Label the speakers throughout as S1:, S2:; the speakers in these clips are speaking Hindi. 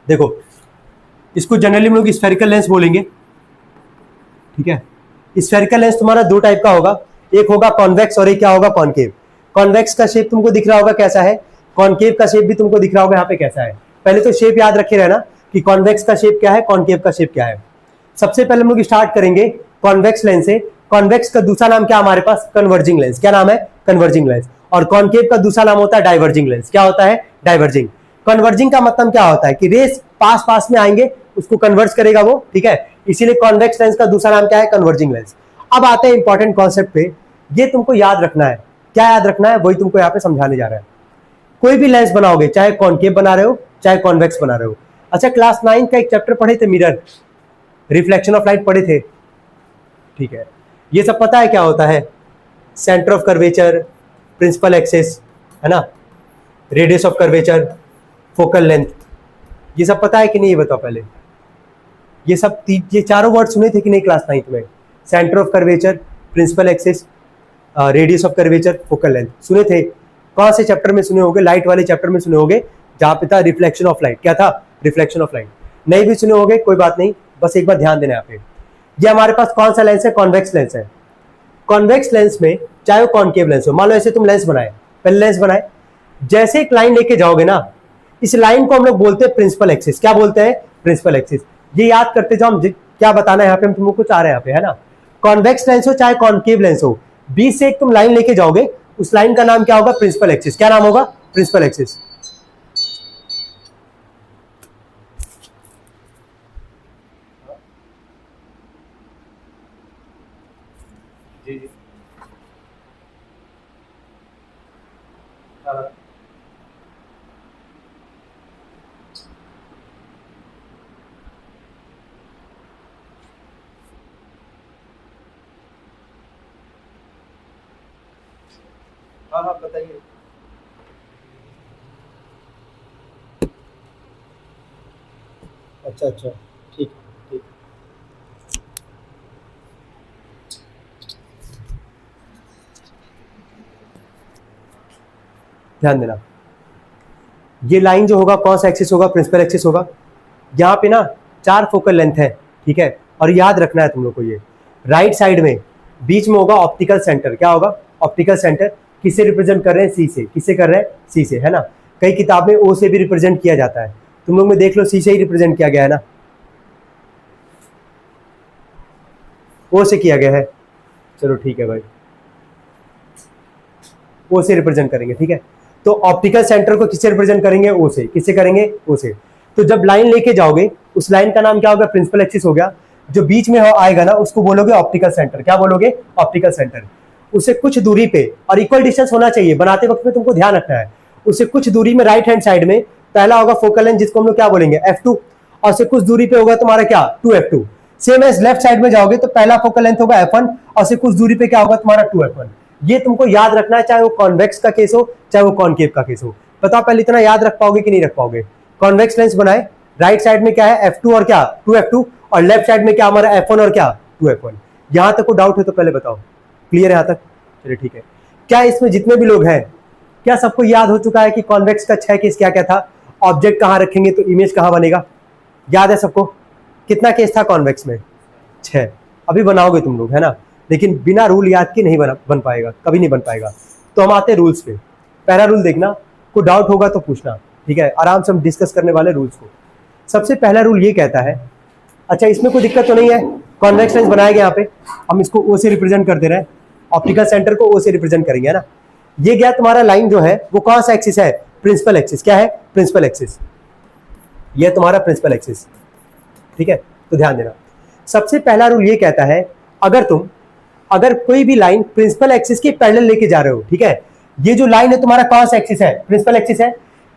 S1: देखो इसको जनरली हम लोग स्फेरिकल लेंस बोलेंगे, ठीक है। स्फेरिकल लेंस तुम्हारा दो टाइप का होगा, एक होगा कॉन्वेक्स और एक क्या होगा कॉनकेव। कॉन्वेक्स का शेप तुमको दिख रहा होगा कैसा है, कॉनकेव का शेप भी तुमको दिख रहा होगा यहाँ पे कैसा है। पहले तो शेप याद रखे रहना कि कॉन्वेक्स का शेप क्या है, कॉनकेव का शेप क्या है। सबसे पहले हम लोग स्टार्ट करेंगे कॉन्वेक्स लेंस से। कॉन्वेक्स का दूसरा नाम क्या हमारे पास, कन्वर्जिंग लेंस। क्या नाम है, कन्वर्जिंग लेंस। और कॉनकेव का दूसरा नाम होता है डाइवर्जिंग लेंस। क्या होता है, डाइवर्जिंग। कन्वर्जिंग का मतलब क्या होता है कि रेस पास पास में आएंगे उसको कन्वर्ज करेगा वो, ठीक है। इसीलिए कॉन्वेक्स लेंस का दूसरा नाम क्या है, कन्वर्जिंग लेंस। अब आते हैं इंपॉर्टेंट कॉन्सेप्ट पे, ये तुमको याद रखना है। क्या याद रखना है, वही तुमको यहाँ पे समझाने जा रहा है। कोई भी लेंस बनाओगे, चाहे कॉनकेव बना रहे हो चाहे कॉन्वेक्स बना रहे हो। अच्छा, क्लास 9 का एक चैप्टर पढ़े थे, मिरर, रिफ्लेक्शन ऑफ लाइट पढ़े थे, ठीक है। ये सब पता है क्या होता है, centre of curvature, principal axis, है ना, radius of curvature, focal length, ये सब पता है कि नहीं, ये बताओ पहले। ये सब ये चारों वर्ड सुने थे कि नहीं क्लास 9 में, centre of curvature, principal axis, radius of curvature, focal length, सुने थे। कौन से चैप्टर में सुने होगे, लाइट वाले चैप्टर में सुने होगे, जहां पे था रिफ्लेक्शन ऑफ लाइट। क्या था, रिफ्लेक्शन ऑफ लाइट। नहीं भी सुने होगे कोई बात नहीं, बस एक बार ध्यान देना यहाँ पे। ये हमारे पास कौन सा लेंस है, कॉन्वेक्स लेंस है। कॉन्वेक्स लेंस में चाहे वो कॉनकेव लेंस हो, मान लो ऐसे तुम लेंस बनाए, पहले लेंस बनाए, जैसे एक लाइन लेके जाओगे ना, इस लाइन को हम लोग बोलते हैं प्रिंसिपल एक्सिस। क्या बोलते हैं, प्रिंसिपल एक्सिस। ये याद करते जाओ, हम क्या बताना है यहाँ पे, हम तुमको कुछ आ रहा है यहाँ पे, है ना। कॉन्वेक्स लेंस हो चाहे कॉनकेव लेंस हो, बीच से एक तुम लाइन लेके जाओगे, उस लाइन का नाम क्या होगा, प्रिंसिपल एक्सिस। क्या नाम होगा, प्रिंसिपल एक्सिस। जी जी, हाँ हाँ बताइए। अच्छा अच्छा, ठीक ठीक। ध्यान देना, ये लाइन जो होगा कौन सा एक्सिस होगा, प्रिंसिपल एक्सिस होगा। यहाँ पे ना 4 फोकल लेंथ है, ठीक है। और याद रखना है तुम लोग को, ये राइट साइड में बीच में होगा ऑप्टिकल सेंटर। क्या होगा, ऑप्टिकल सेंटर। किससे रिप्रेजेंट कर रहे हैं, सी से। किससे कर रहे हैं, सी से, है ना। कई किताब में ओ से भी रिप्रेजेंट किया जाता है, तुम लोग में देख लो सी से ही रिप्रेजेंट किया गया है ना, ओ से किया गया है। चलो ठीक है भाई, ओ से रिप्रेजेंट करेंगे, ठीक है। तो ऑप्टिकल सेंटर को किससे रिप्रेजेंट करेंगे, ओ से। किससे करेंगे, ओ से। तो जब लाइन लेके जाओगे, उस लाइन का नाम क्या होगा, प्रिंसिपल एक्सिस हो गया। जो बीच में आएगा ना, उसको बोलोगे ऑप्टिकल सेंटर। क्या बोलोगे, ऑप्टिकल सेंटर। उससे कुछ दूरी पे, और इक्वल डिस्टेंस होना चाहिए, बनाते वक्त में तुमको ध्यान रखना है। उससे कुछ दूरी में राइट हैंड साइड में पहला होगा फोकल लेंथ, जिसको हम लोग क्या बोलेंगे, f2। और उससे कुछ दूरी पे होगा तुम्हारा क्या, 2f2। Same as left side में जाओगे तो पहला फोकल लेंथ होगा f1, और से कुछ दूरी पे क्या होगा तुम्हारा 2f1। ये तुमको याद रखना है, चाहे वो कॉन्वेक्स का केस हो चाहे वो कॉनकेव का केस हो। बताओ पहले इतना याद रख पाओगे कि नहीं रख पाओगे। कॉन्वेक्स लेंस बनाए, राइट साइड में क्या है, f2 और क्या, 2f2, और लेफ्ट साइड में क्या हमारा f1 और क्या, 2f1। यहां तक को डाउट है तो पहले बताओ, क्लियर है यहां तक, चलिए ठीक है। क्या इसमें जितने भी लोग हैं, क्या सबको याद हो चुका है कि कॉन्वेक्स का 6 केस क्या क्या था, ऑब्जेक्ट कहां रखेंगे तो इमेज कहां बनेगा, याद है सबको। कितना केस था कॉन्वेक्स में, 6। अभी बनाओगे तुम लोग, है ना, लेकिन बिना रूल याद के नहीं बन पाएगा, कभी नहीं बन पाएगा। तो हम आते हैं रूल्स पे। पहला रूल देखना, कोई डाउट होगा तो पूछना, ठीक है। आराम से हम डिस्कस करने वाले रूल्स को। सबसे पहला रूल ये कहता है, अच्छा इसमें कोई दिक्कत तो नहीं है, कॉन्वेक्स लेंस बनाया गया, यहाँ पे हम इसको ओ से रिप्रेजेंट कर दे रहे हैं, ऑप्टिकल सेंटर को ओ से रिप्रेजेंट करेंगे, है ना। ये गया तुम्हारा लाइन जो है वो कौन सा एक्सिस है, प्रिंसिपल एक्सिस। क्या है, प्रिंसिपल एक्सिस। ये तुम्हारा प्रिंसिपल एक्सिस, ठीक है। तो ध्यान देना, सबसे पहला रूल ये कहता है, अगर कोई भी लाइन प्रिंसिपल एक्सिस के पैरेलल लेके जा रहे हो, ठीक है। ये जो लाइन है तुम्हारा कौन सा एक्सिस है, प्रिंसिपल एक्सिस है।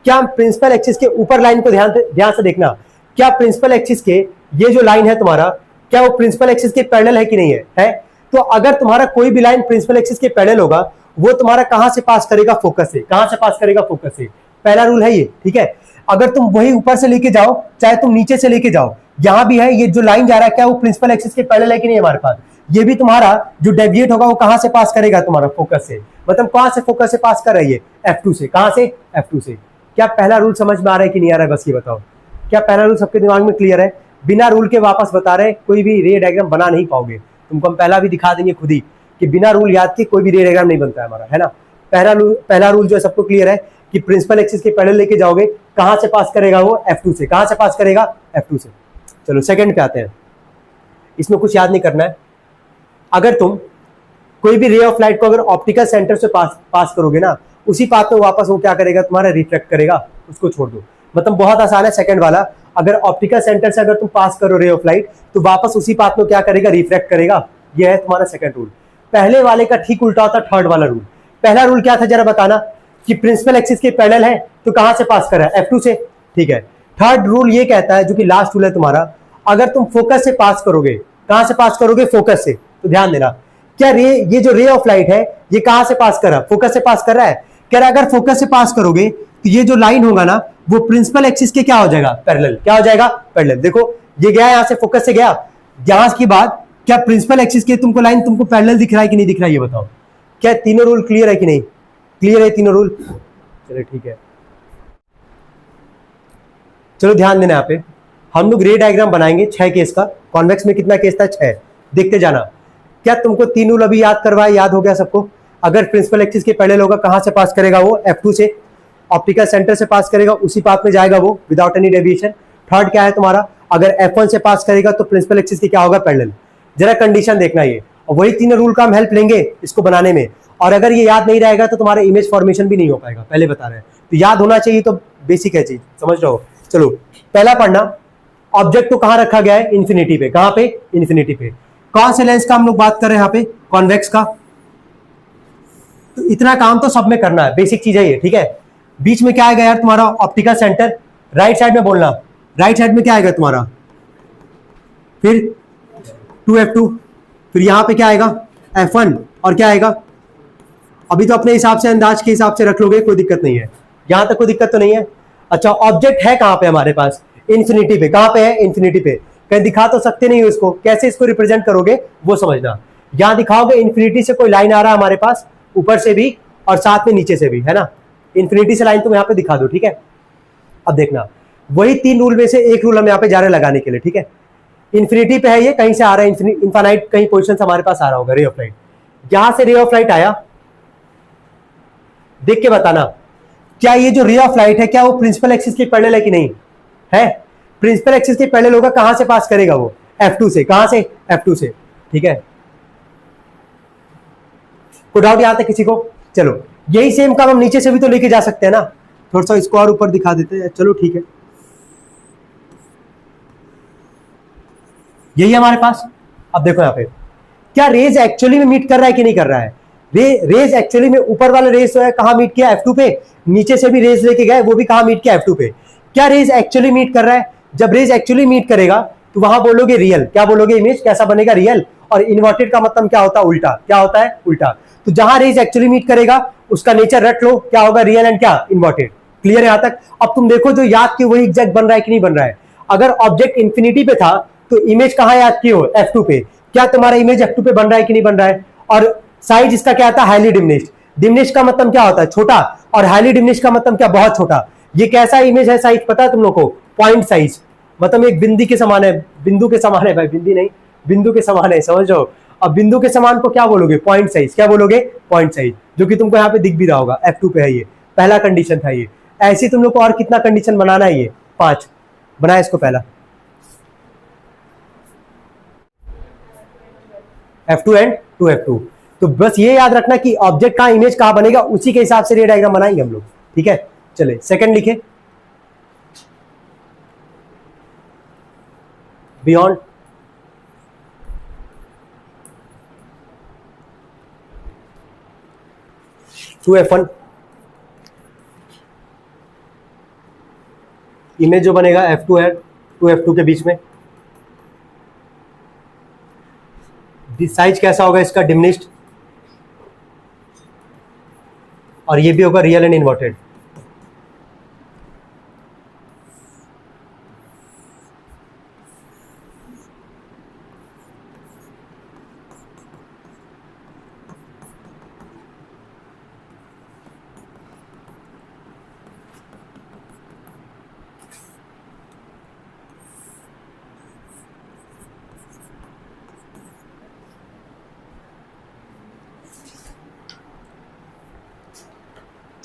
S1: क्या प्रिंसिपल एक्सिस के ऊपर लाइन को ध्यान से देखना, क्या प्रिंसिपल एक्सिस के ये जो लाइन है तुम्हारा, क्या वो प्रिंसिपल एक्सिस के पैरेलल है कि नहीं है। तो अगर तुम्हारा कोई भी लाइन प्रिंसिपल एक्सिस के पैरेलल होगा, वो तुम्हारा कहां से पास करेगा, फोकस से। कहां से पास करेगा, फोकस से। पहला रूल है ये, ठीक है। अगर तुम वही ऊपर से लेके जाओ चाहे तुम नीचे से लेके जाओ, यहां भी है, ये जो लाइन जा रहा है क्या वो प्रिंसिपल एक्सिस के पैरेलल है कि नहीं हमारे पास। ये भी तुम्हारा जो डेविएट होगा वो कहां से पास करेगा, तुम्हारा फोकस से। मतलब कहां से फोकस से पास कर रही है, f2 से। कहां से, f2 से। क्या पहला रूल समझ में आ रहा है कि नहीं आ रहा है, बस ये बताओ। क्या पहला रूल सबके दिमाग में क्लियर है? बिना रूल के वापस बता रहे कोई भी रे डायग्राम बना नहीं पाओगे। तुमको हम पहला भी दिखा देंगे खुद ही कि बिना रूल याद के कोई भी रे डायग्राम नहीं बनता है हमारा, है ना। पहला रूल जो है सबको क्लियर है कि प्रिंसिपल एक्सिस के पैरेलल लेके जाओगे, कहां से पास करेगा वो? F2 से। कहां से पास करेगा? F2 से। चलो सेकंड पे आते हैं। इसमें कुछ याद नहीं करना है। अगर तुम कोई भी रे ऑफ लाइट को अगर ऑप्टिकल सेंटर से पास करोगे ना, उसी पाथ में वापस वो क्या करेगा? तुम्हारा रिफ्लेक्ट करेगा। उसको छोड़ दो, मतलब बहुत आसान है। सेकंड वाला, अगर ऑप्टिकल सेंटर से अगर तुम पास करो रे ऑफ लाइट, तो वापस उसी पाथ में क्या करेगा? रिफ्लेक्ट करेगा। यह है तुम्हारा सेकंड रूल। पहले वाले का ठीक उल्टा होता थर्ड वाला रूल। पहला रूल क्या था जरा बताना, कि प्रिंसिपल एक्सिस के पैरेलल है तो कहां से पास कर रहा है? F2 से, ठीक है। थर्ड रूल ये कहता है, जो कि लास्ट रूल है तुम्हारा, अगर तुम फोकस से पास करोगे, कहां से पास करोगे? फोकस से। तो ध्यान देना, क्या ये जो रे ऑफ लाइट है ये कहां से पास कर रहा है? फोकस से पास कर रहा है। कह रहा है अगर फोकस से पास करोगे तो ये जो लाइन होगा ना, वो प्रिंसिपल एक्सिस के क्या हो जाएगा? पैरेलल। क्या हो जाएगा? पैरेलल। देखो ये गया यहां से, फोकस से गया, यहां की बाद क्या प्रिंसिपल एक्सिस के तुमको लाइन तुमको पैरेलल दिख रहा है कि नहीं दिख रहा है? ये बताओ। क्या तीनों रूल क्लियर है कि नहीं? क्लियर है तीनों रूल? चलो ठीक है। चलो ध्यान देना, यहाँ पे हम लोग रे डायग्राम बनाएंगे 6 केस का। कॉन्वेक्स में कितना केस था? 6। देखते जाना। क्या तुमको 3 रूल अभी याद करवाए? याद हो गया सबको? अगर प्रिंसिपल एक्सिस के पैरेलल होगा, कहां से पास करेगा वो? F2 से। ऑप्टिकल सेंटर से पास करेगा, उसी पाथ में जाएगा वो विदाउट एनी डेविएशन। थर्ड क्या है तुम्हारा, अगर F1 से पास करेगा तो प्रिंसिपल एक्सिस की क्या होगा? पैरेलल। जरा कंडीशन देखना ये, और वही तीनों रूल का हम हेल्प लेंगे इसको बनाने में। और अगर ये याद नहीं रहेगा तो तुम्हारा इमेज फॉर्मेशन भी नहीं हो पाएगा, पहले बता रहे हैं। तो याद होना चाहिए, तो बेसिक है चीज, समझ रहे हो। चलो पहला पढ़ना, ऑब्जेक्ट को कहां रखा गया है? इन्फिनिटी पे। कहां पे? इन्फिनिटी पे। कौन से लेंस का हम लोग बात कर रहे हैं यहाँ पे? कॉन्वेक्स का। तो इतना काम तो सब में करना है, बेसिक चीज है ये, ठीक है। बीच में क्या आएगा यार तुम्हारा? Optical centre. राइट साइड में बोलना, राइट साइड में क्या आएगा तुम्हारा? फिर 2F2। फिर यहां पे क्या आएगा? F1। और क्या आएगा? अभी तो अपने हिसाब से, अंदाज के हिसाब से रख लोगे, कोई दिक्कत नहीं है। यहां तक कोई दिक्कत तो नहीं है। अच्छा, ऑब्जेक्ट है कहां पे हमारे पास? इन्फिनिटी पे। कहां पे है? इन्फिनिटी पे। कहीं दिखा तो सकते नहीं हो इसको, कैसे इसको रिप्रेजेंट करोगे वो समझना। यहां दिखाओगे इन्फिनिटी से कोई लाइन आ रहा है हमारे पास, ऊपर से भी और साथ में नीचे से भी, है ना। इन्फिनिटी से लाइन तुम यहां पे दिखा दो, ठीक है। अब देखना, वही 3 रूल में से एक रूल हम यहां पे जा रहे हैं लगाने के लिए, ठीक है। इन्फिनिटी पे है, ये कहीं से आ रहा है, इनफाइनाइट कहीं पोजीशन से हमारे पास आ रहा होगा रे ऑफ लाइट। यहां से रे ऑफ लाइट आया, देख के बताना, क्या ये जो रे ऑफ लाइट है क्या वो प्रिंसिपल एक्सिस के पैरेलल है कि नहीं है? प्रिंसिपल एक्सिस के पैरेलल होगा, कहां से पास करेगा वो? F2 से। कहां से? F2 से, ठीक है। कोई डाउट यहां तक किसी को? चलो यही सेम काम हम नीचे से भी तो लेके जा सकते हैं ना। थोड़ा सा इसको और ऊपर दिखा देते हैं, चलो ठीक है। यही है हमारे पास। अब देखो यहाँ पे, क्या रेज एक्चुअली में मीट कर रहा है कि नहीं कर रहा है? रेज एक्चुअली में ऊपर वाला रेज जो है कहां मीट किया? F2 पे। नीचे से भी रेज लेके गए, वो भी कहां मीट किया? F2 पे। क्या रेज एक्चुअली मीट कर रहा है? जब रेज एक्चुअली मीट करेगा तो वहां बोलोगे रियल। क्या बोलोगे? इमेज कैसा बनेगा? रियल। और इन्वर्टेड का मतलब क्या होता है? उल्टा। क्या होता है? उल्टा। तो जहां रेज एक्चुअली मीट करेगा उसका नेचर रट लो, क्या होगा? रियल एंड क्या? इन्वर्टेड। क्लियर है यहां तक? अब तुम देखो जो याद की वही एग्जैक्ट बन रहा है कि नहीं बन रहा है। अगर ऑब्जेक्ट इंफिनिटी पे था तो इमेज कहां याद की हो? F2 पे। क्या तुम्हारा इमेज F2 पे बन रहा है कि नहीं बन रहा है? और साइज इसका क्या आता है? Highly diminished. डिमिनिश्ड का मतलब क्या होता है? छोटा। और हाईली डिमिनिश्ड का मतलब क्या? बहुत छोटा। ये कैसा इमेज है? साइज पता है तुम लोग को? पॉइंट साइज, मतलब एक बिंदी के समान है। बिंदु के समान है भाई, बिंदी नहीं, बिंदु के समान है, समझ लो। अब बिंदु के समान को क्या बोलोगे? Point size. क्या बोलोगे? पॉइंट साइज, जो कि तुमको यहाँ पे दिख भी रहा होगा। F2 पे है ये, पहला कंडीशन था ये। ऐसी तुम लोग को और कितना कंडीशन बनाना है? ये 5 बनाया इसको पहला। F2 and 2F2। तो बस ये याद रखना कि ऑब्जेक्ट का इमेज कहां बनेगा, उसी के हिसाब से रे डायग्राम बनाएंगे हम लोग, ठीक है। चले सेकंड लिखे, बियॉन्ड टू F1। इमेज जो बनेगा F2 है 2F2 के बीच में। साइज कैसा होगा इसका? डिमिनिश्ड। और ये भी होगा रियल एंड इन्वर्टेड।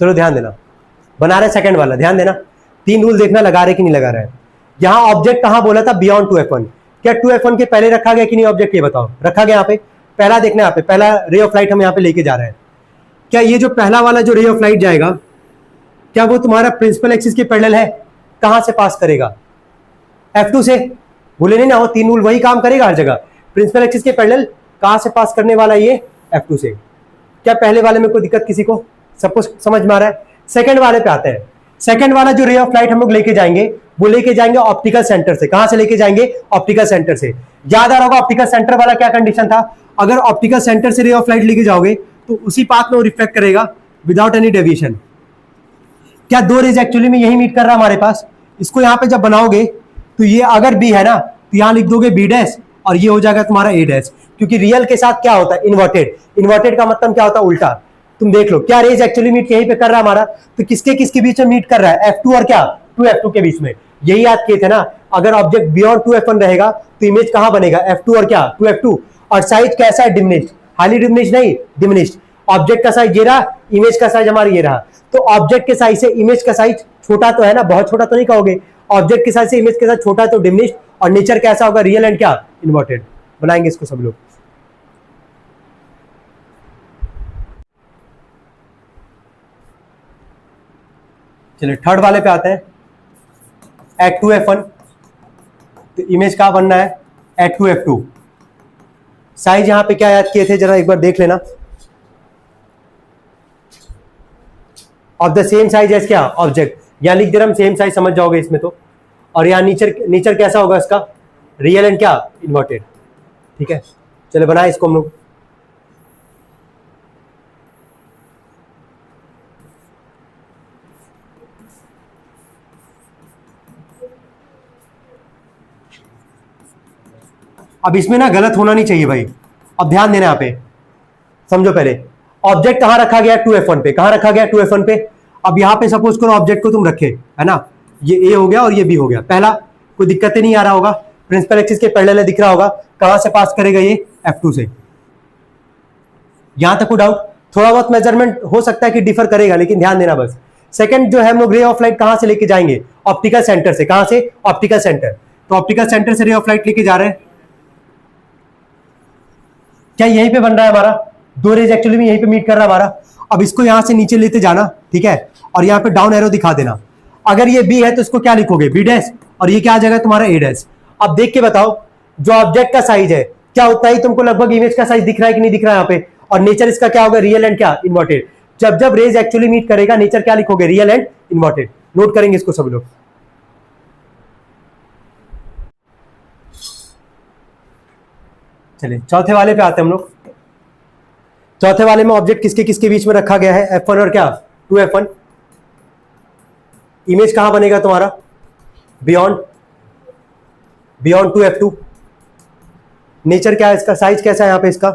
S1: चलो ध्यान देना, बना रहे सेकंड वाला, ध्यान देना, 3 रूल देखना लगा रहे कि नहीं लगा रहा है। यहाँ ऑब्जेक्ट कहाँ बोला था, बियॉन्ड 2f1, क्या 2f1 के पहले रखा गया कि नहीं ऑब्जेक्ट, ये बताओ। रखा गया यहाँ पे, पहला देखना यहाँ पे, पहला रे ऑफ लाइट हम यहाँ पे लेके जा रहे हैं। क्या ये जो पहला वाला जो रे ऑफ लाइट जाएगा, क्या वो तुम्हारा प्रिंसिपल एक्सिस के पैरेलल है, कहां से पास करेगा, F2 से, भूले नहीं ना, वो 3 रूल वही काम करेगा हर जगह। प्रिंसिपल एक्सिस के पैरेलल कहां से पास करने वाला ये, F2 से। क्या पहले वाले में कोई दिक्कत किसी को, सबको समझ में आ रहा है। सेकंड वाले पे आते हैं। सेकंड वाला जो रे ऑफ लाइट हम लोग लेके जाएंगे, वो लेके जाएंगे ऑप्टिकल सेंटर से। कहां से लेके जाएंगे, ऑप्टिकल सेंटर से। याद आ रहा होगा ऑप्टिकल सेंटर वाला क्या कंडीशन था, अगर ऑप्टिकल सेंटर से रे ऑफ लाइट लेके जाओगे तो उसी पाथ में वो रिफ्लेक्ट करेगा विदाउट एनी डेविएशन। क्या 2 रेज एक्चुअली में यही मीट कर रहा है हमारे पास। इसको यहां पे जब बनाओगे तो ये अगर बी है ना, तो यहां लिख दोगे बी डैश और ये हो जाएगा तुम्हारा ए डैश, क्योंकि रियल के साथ क्या होता है, इन्वर्टेड। इन्वर्टेड का मतलब क्या होता है, उल्टा। तुम देख लो क्या रेज एक्चुअली मीट यहीं पे कर रहा है हमारा, तो किसके किसके बीच में मीट कर रहा है, F2 और क्या 2F2 के बीच में। यही याद किए थे ना, अगर ऑब्जेक्ट बियॉन्ड 2F1 रहेगा तो इमेज कहां बनेगा, F2 और क्या 2F2। और साइज कैसा है, डिमिनिश्ड, हाईली डिमिनिश्ड नहीं, डिमिनिश्ड। ऑब्जेक्ट का साइज ये रहा, इमेज का साइज हमारा ये रहा। तो ऑब्जेक्ट के साइज से इमेज का साइज छोटा तो है ना, बहुत छोटा तो नहीं कहोगे। ऑब्जेक्ट के साइज से इमेज के साइज छोटा है तो डिमिनिश्ड, और नेचर कैसा होगा, रियल एंड क्या इन्वर्टेड। बनाएंगे इसको सब लोग। चलिए थर्ड वाले पे आते हैं, एट 2F1, तो इमेज कहां बनना है, एट 2F2। साइज यहां पे क्या याद किए थे, जरा एक बार देख लेना, of the same size as क्या ऑब्जेक्ट। यहां लिख दे रहा हम, सेम साइज समझ जाओगे इसमें तो। और यहां नेचर कैसा होगा इसका, रियल एंड क्या इन्वर्टेड। ठीक है, चले बनाए इसको हम लोग। अब इसमें ना गलत होना नहीं चाहिए भाई, अब ध्यान देना यहाँ पे, समझो पहले। ऑब्जेक्ट कहां रखा गया, 2F1 पे। कहां रखा गया, 2F1 पे। अब यहां पे सपोज करो ऑब्जेक्ट को तुम रखे, है ना, ये ए हो गया और ये बी हो गया। पहला कोई दिक्कत नहीं आ रहा होगा, प्रिंसिपल एक्सिस के पैरेलल दिख रहा होगा। कहां से पास करेगा ये, F2 से। यहां तक कोई डाउट, थोड़ा बहुत मेजरमेंट हो सकता है कि डिफर करेगा, लेकिन ध्यान देना बस। सेकंड जो है हम लोग रे ऑफ लाइट कहां से लेके जाएंगे, ऑप्टिकल सेंटर से। कहां से, ऑप्टिकल सेंटर। तो ऑप्टिकल सेंटर से रे ऑफ लाइट लेके जा रहे हैं, क्या यहीं पे बन रहा है हमारा, 2 रेज एक्चुअली में यहीं पे मीट कर रहा है हमारा। अब इसको यहां से नीचे लेते जाना, ठीक है, और यहां पे डाउन एरो दिखा देना। अगर ये बी है तो इसको क्या लिखोगे, बी डैश, और ये क्या आ जाएगा तुम्हारा ए डैश। अब देख के बताओ, जो ऑब्जेक्ट का साइज है क्या उतना ही तुमको लगभग इमेज का साइज दिख रहा है कि नहीं दिख रहा है यहाँ पे। और नेचर इसका क्या होगा, रियल एंड क्या इन्वर्टेड। जब जब रेज एक्चुअली मीट करेगा, नेचर क्या लिखोगे, रियल एंड इन्वर्टेड। नोट करेंगे इसको सब लोग। चलिए चौथे वाले पे आते हैं हम लोग। चौथे वाले में ऑब्जेक्ट किसके किसके बीच में रखा गया है, F1 और क्या 2F1। इमेज कहां बनेगा तुम्हारा, बियॉन्ड 2F2। नेचर क्या है इसका, साइज कैसा है यहां पे इसका,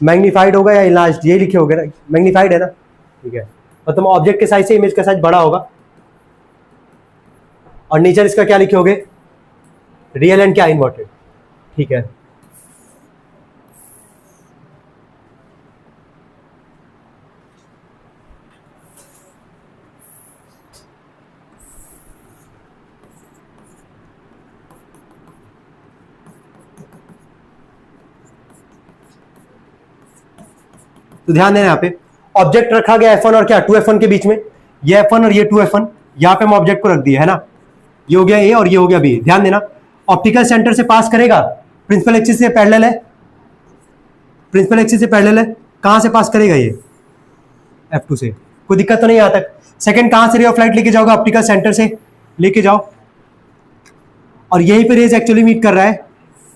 S1: मैग्नीफाइड होगा या इनलार्ज्ड, ये लिखे होगे ना, मैग्नीफाइड है ना, ठीक है। मतलब ऑब्जेक्ट के साइज से इमेज का साइज बड़ा होगा। और नेचर इसका क्या लिखे होगे, रियल एंड क्या इन्वर्टेड। ठीक है, तो ध्यान देना यहाँ पे ऑब्जेक्ट रखा गया F1 और क्या 2F1 के बीच में। ये F1 और ये 2F1, यहाँ पे हम ऑब्जेक्ट को रख दिया है ना, ये हो गया A और ये हो गया B। ध्यान देना, ऑप्टिकल सेंटर से पास करेगा, प्रिंसिपल एक्सिस से पैरेलल है, प्रिंसिपल एक्सिस से पैरेलल है। कहां से पास करेगा ये, F2 से। कोई दिक्कत तो नहीं यहाँ तक। सेकंड कहां से रे ऑफ लाइट लेके जाओगे, ऑप्टिकल सेंटर से लेके जाओ, और यहीं पे रेज एक्चुअली मीट कर रहा है।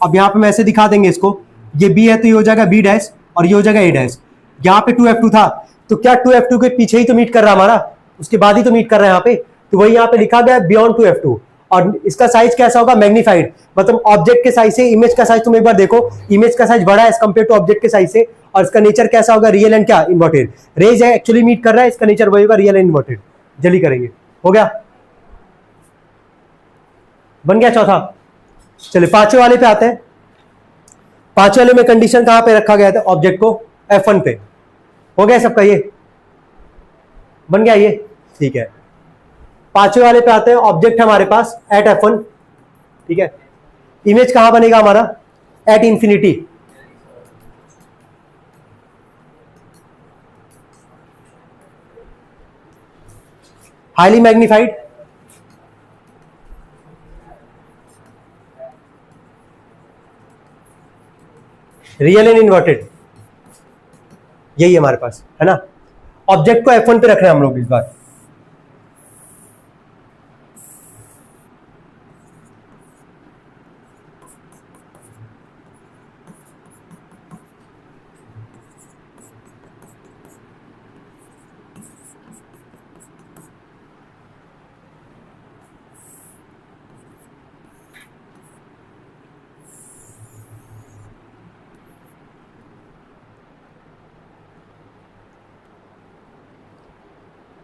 S1: अब यहाँ पे मैं ऐसे दिखा देंगे इसको, ये B है तो ये हो जाएगा B डैश और ये हो जाएगा A डैश। यहाँ पे 2F2 था, तो क्या 2F2 के पीछे ही तो मीट कर रहा है हमारा, उसके बाद ही तो मीट कर रहा है यहाँ पे। तो वही यहाँ पे लिखा गया बियॉन्ड 2F2। और इसका साइज कैसा होगा, मैग्नीफाइड। मतलब ऑब्जेक्ट के साइज से इमेज का साइज तुम एक बार देखो, इमेज का साइज बड़ा है एज कंपेयर टू ऑब्जेक्ट के साइज से। और इसका नेचर कैसा होगा, रियल एंड क्या इन्वर्टेड। रेज एक्चुअली मीट कर रहा है, इसका नेचर वही होगा, रियल एंड इन्वर्टेड। जल्दी करेंगे, हो गया, बन गया चौथा। चलिए पांचवें वाले पे आते हैं। पांचवें वाले में कंडीशन कहां पे रखा गया था, ऑब्जेक्ट को F1 पे हो गया सबका, ये बन गया ये, ठीक है। पांचवें वाले पे आते हैं, ऑब्जेक्ट है हमारे पास एट F1, ठीक है। इमेज कहां बनेगा हमारा, at infinity, highly magnified, real and inverted, यही है हमारे पास, है ना। ऑब्जेक्ट को F1 पे रख रहे हैं हम लोग इस बार।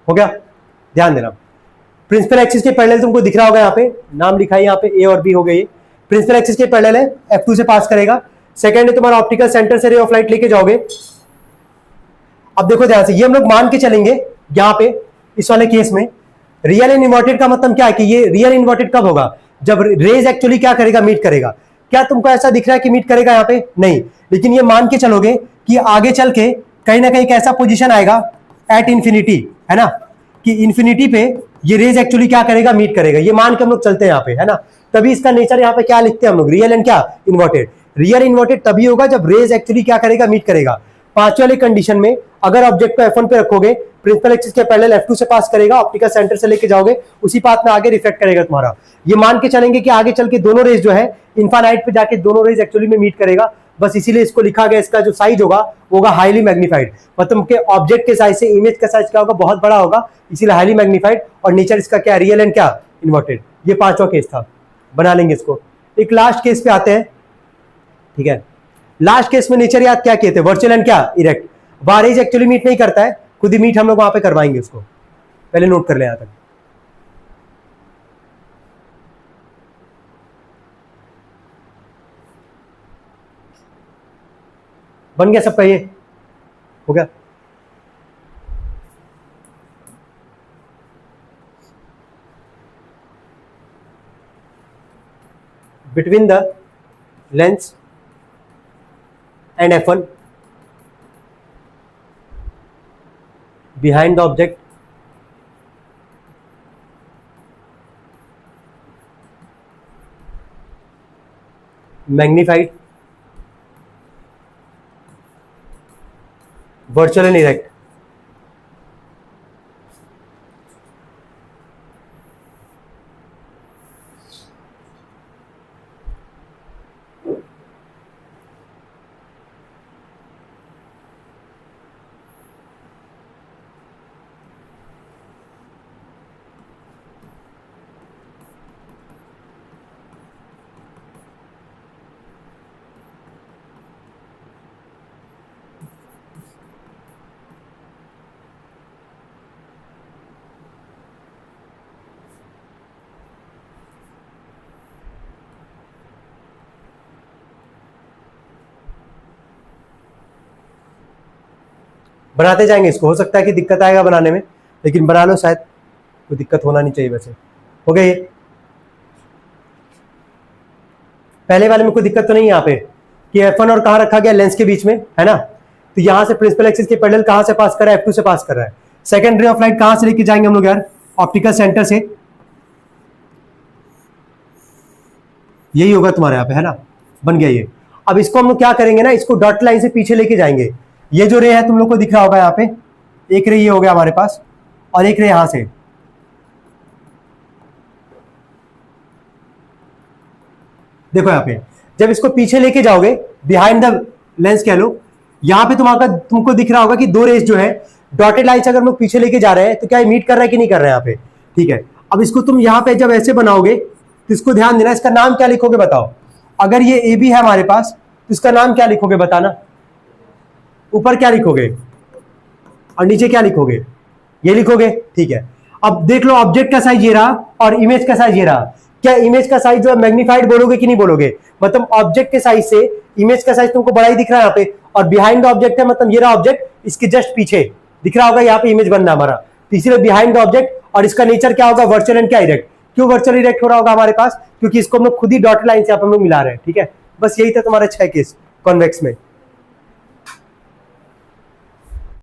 S1: हो गया, ध्यान देना। प्रिंसिपल एक्सिस के पैरेलल तुमको दिख रहा होगा, यहाँ पे नाम लिखा है, यहाँ पे ए और बी हो गए। प्रिंसिपल एक्सिस के पैरेलल है, F2 से पास करेगा। सेकंड है तुम्हारा ऑप्टिकल सेंटर से रे ऑफ लाइट लेके जाओगे। अब देखो ध्यान से, ये हम लोग मान के चलेंगे यहाँ पे इस वाले केस में रियल एंड इन्वर्टेड का मतलब क्या है कि ये रियल इन्वर्टेड कब होगा, जब रेज एक्चुअली क्या करेगा, मीट करेगा। क्या तुमको ऐसा दिख रहा है कि मीट करेगा यहाँ पे, नहीं, लेकिन ये मान के चलोगे कि आगे चल के कहीं ना कहीं कैसा पोजीशन आएगा एट इंफिनिटी, है ना, कि इंफिनिटी पे ये रेज एक्चुअली क्या करेगा, मीट करेगा। ये मान के हम लोग चलते हैं यहाँ पे, है ना। तभी इसका नेचर यहाँ पे क्या लिखते हैं हम लोग, रियल एंड क्या, इन्वर्टेड। रियल इन्वर्टेड तभी होगा जब रेज एक्चुअली क्या करेगा, मीट करेगा। पांचवे वाली कंडीशन में अगर ऑब्जेक्ट को F1 पे रखोगे, प्रिंसिपल एक्सिस के पैरेलल F2 से पास करेगा, ऑप्टिकल सेंटर से लेके जाओगे, उसी पाथ में आगे रिफ्लेक्ट करेगा तुम्हारा। ये मान के चलेंगे कि आगे चल के दोनों रेज जो है इनफाइनाइट पे जाके दोनों रेज एक्चुअली में मीट करेगा, बस इसीलिए इसको लिखा गया। इसका जो साइज होगा वो होगा हाईली मैग्नीफाइड, मतलब के ऑब्जेक्ट के साइज से इमेज का साइज क्या होगा, बहुत बड़ा होगा, इसीलिए हाईली मैग्नीफाइड। और नेचर इसका क्या, रियल एंड क्या, इन्वर्टेड। ये पांचवा केस था, बना लेंगे इसको। एक लास्ट केस पे आते हैं, ठीक है। लास्ट केस में नेचर याद क्या कहते हैं, वर्चुअल एंड क्या, इरेक्ट। बारेज एक्चुअली मीट नहीं करता है, खुद ही मीट हम लोग वहां पे करवाएंगे उसको, पहले नोट कर ले यहां तक। बन गया सबका, ये हो गया। Between the lens and F1 behind the object magnified, virtual and erect। बनाते जाएंगे इसको, हो सकता है कि दिक्कत आएगा बनाने में, लेकिन बना लो, शायद कोई दिक्कत होना नहीं चाहिए। वैसे हो गया ये, पहले वाले में कोई दिक्कत तो नहीं है यहाँ पे कि F1 और कहाँ रखा गया, लेंस के बीच में, है ना। तो यहाँ से प्रिंसिपल एक्सिस के पैरेलल कहाँ से पास कर रहा है, F2 से पास कर रहा है। सेकंड रे ऑफ लाइट कहाँ से लेके जाएंगे हम लोग यार, ऑप्टिकल सेंटर से, यही होगा तुम्हारे यहाँ पे, है ना। बन गया ये। अब इसको हम लोग क्या करेंगे ना, इसको डॉट लाइन से पीछे लेके जाएंगे। ये जो रे है तुम लोग को दिख रहा होगा यहाँ पे, एक रे ये हो गया हमारे पास, और एक रे यहां से। देखो यहाँ पे जब इसको पीछे लेके जाओगे, बिहाइंड द लेंस कह लो, यहाँ पे तुमको दिख रहा होगा कि दो रेस जो है डॉटेड लाइन से अगर हम लोग पीछे लेके जा रहे हैं तो क्या मीट कर रहा है कि नहीं कर रहा है यहाँ पे, ठीक है। अब इसको तुम यहाँ पे जब ऐसे बनाओगे तो इसको ध्यान देना, इसका नाम क्या लिखोगे बताओ। अगर ये ए बी है हमारे पास तो इसका नाम क्या लिखोगे बताना, ऊपर क्या लिखोगे और नीचे क्या लिखोगे, ये लिखोगे, ठीक है। अब देख लो ऑब्जेक्ट का साइज ये रहा और इमेज का साइज ये रहा। क्या इमेज का साइज जो है मैग्नीफाइड बोलोगे कि नहीं बोलोगे, मतलब ऑब्जेक्ट के साइज से इमेज का साइज तुमको बड़ा ही दिख रहा है यहाँ पे, और बिहाइंड द ऑब्जेक्ट है मतलब ये रहा ऑब्जेक्ट, इसके जस्ट पीछे दिख रहा होगा यहाँ पे इमेज बनना हमारा, तो इसीलिए बिहाइंड द ऑब्जेक्ट। और इसका नेचर क्या होगा, वर्चुअल एंड क्या इरेक्ट। क्यों वर्चुअल इरेक्ट हो रहा होगा हमारे पास, क्योंकि इसको हम लोग खुद ही डॉट लाइन से आप हम लोग मिला रहे हैं, ठीक है। बस यही था तुम्हारे 6 केस कॉन्वेक्स में।